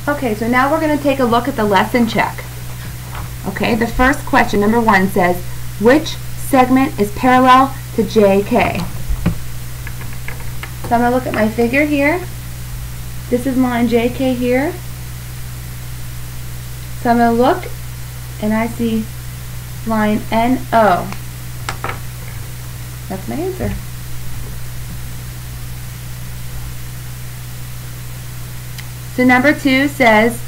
Okay, so now we're going to take a look at the lesson check. Okay, the first question, number 1, says, which segment is parallel to JK? So I'm going to look at my figure here. This is line JK here. So I'm going to look, and I see line NO. That's my answer. So number 2 says,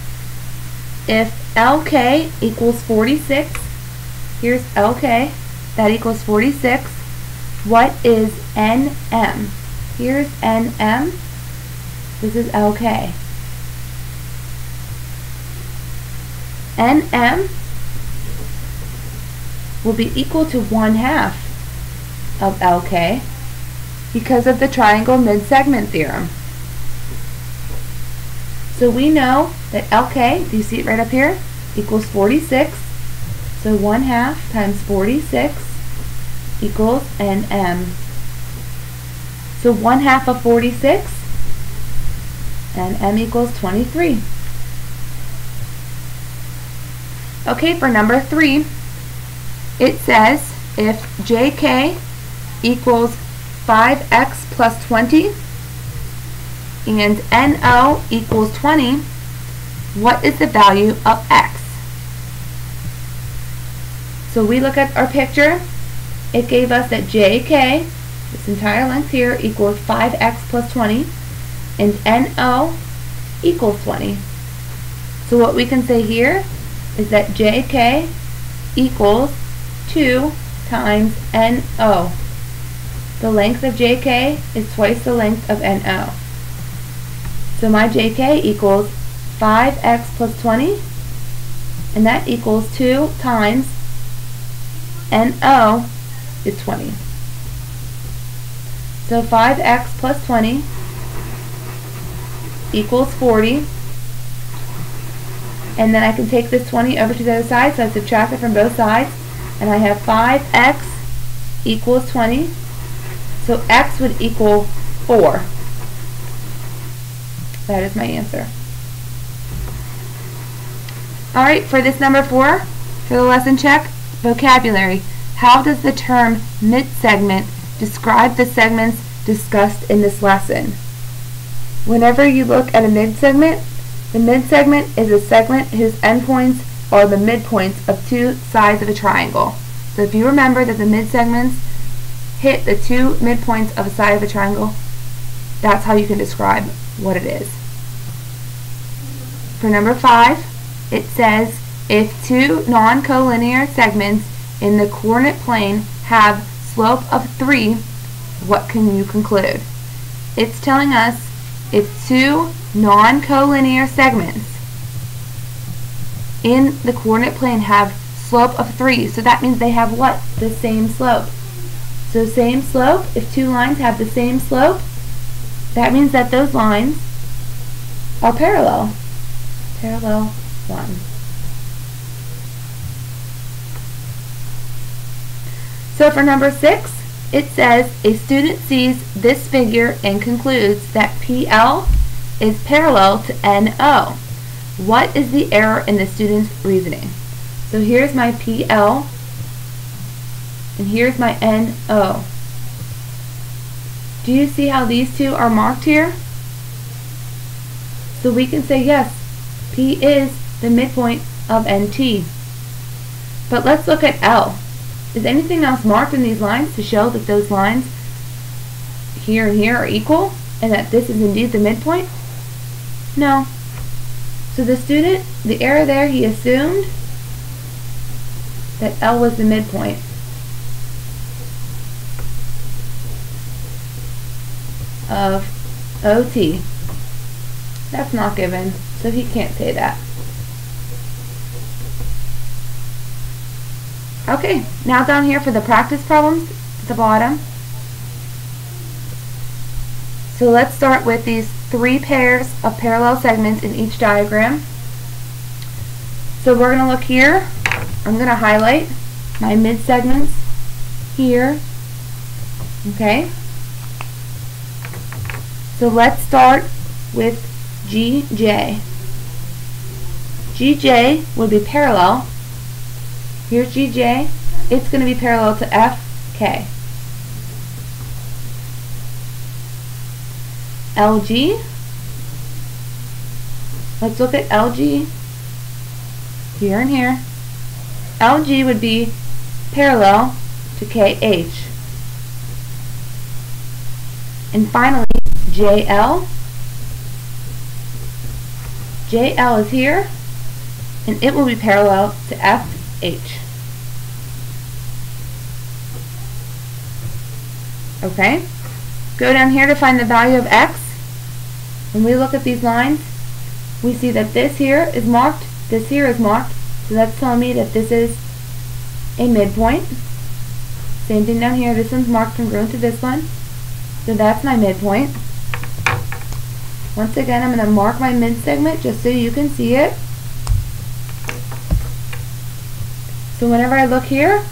if LK equals 46, here's LK, that equals 46, what is NM? Here's NM, this is LK. NM will be equal to 1/2 of LK because of the triangle mid-segment theorem. So we know that LK, do you see it right up here, equals 46. So 1/2 times 46 equals NM. So 1/2 of 46, and M equals 23. Okay, for number 3, it says if JK equals 5x plus 20 and NO equals 20, what is the value of x? So we look at our picture, it gave us that JK, this entire length here, equals 5x plus 20, and NO equals 20. So what we can say here is that JK equals 2 times NO. The length of JK is twice the length of NO. So my JK equals 5x plus 20, and that equals 2 times NO is 20. So 5x plus 20 equals 40. And then I can take this 20 over to the other side, so I subtract it from both sides, and I have 5x equals 20. So x would equal 4. That is my answer. Alright, for this number 4, for the lesson check, vocabulary. How does the term mid-segment describe the segments discussed in this lesson? Whenever you look at a mid-segment, the mid-segment is a segment whose endpoints are the midpoints of two sides of a triangle. So if you remember that the mid-segments hit the two midpoints of a side of a triangle, that's how you can describe what it is. For number 5, it says, if two non-collinear segments in the coordinate plane have slope of 3, what can you conclude? It's telling us if two non-collinear segments in the coordinate plane have slope of 3. So that means they have what? The same slope. So same slope, if two lines have the same slope, that means that those lines are parallel. Parallel 1. So for number 6, it says a student sees this figure and concludes that PL is parallel to NO. What is the error in the student's reasoning? So here's my PL and here's my NO. Do you see how these two are marked here? So we can say yes, P is the midpoint of NT. But let's look at L. Is anything else marked in these lines to show that those lines here and here are equal and that this is indeed the midpoint? No. So the student, the error there, he assumed that L was the midpoint. Of OT. That's not given, so he can't say that. Okay, now down here for the practice problems at the bottom. So let's start with these 3 pairs of parallel segments in each diagram. So we're going to look here. I'm going to highlight my mid-segments here. Okay. So let's start with GJ. GJ would be parallel. Here's GJ. It's going to be parallel to FK. LG. Let's look at LG. Here and here. LG would be parallel to KH. And finally, JL. JL is here, and it will be parallel to FH. Okay? Go down here to find the value of X. When we look at these lines, we see that this here is marked, this here is marked, so that's telling me that this is a midpoint. Same thing down here, this one's marked congruent to this one, so that's my midpoint. Once again, I'm going to mark my mid-segment just so you can see it. So whenever I look here,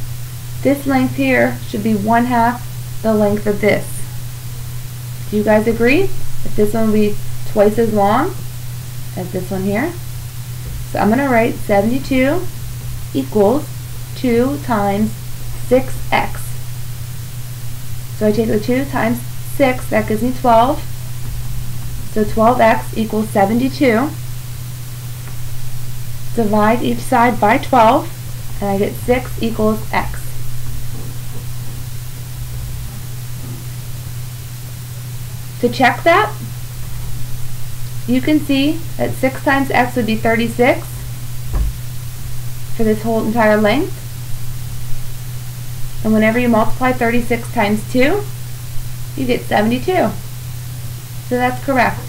this length here should be 1/2 the length of this. Do you guys agree? If this one will be twice as long as this one here. So I'm going to write 72 equals 2 times 6x. So I take the 2 times 6, that gives me 12. So 12x equals 72. Divide each side by 12, and I get 6 equals x. To check that, you can see that 6 times x would be 36 for this whole entire length. And whenever you multiply 36 times 2, you get 72. So that's correct.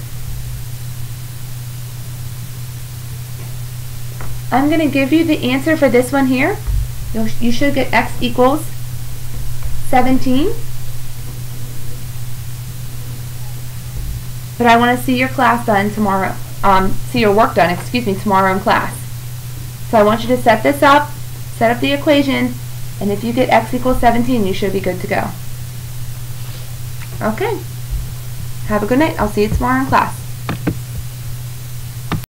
I'm going to give you the answer for this one here. You should get x equals 17. But I want to see your class done tomorrow. See your work done, tomorrow in class. So I want you to set this up, set up the equation, and if you get x equals 17, you should be good to go. Okay. Have a good night. I'll see you tomorrow in class.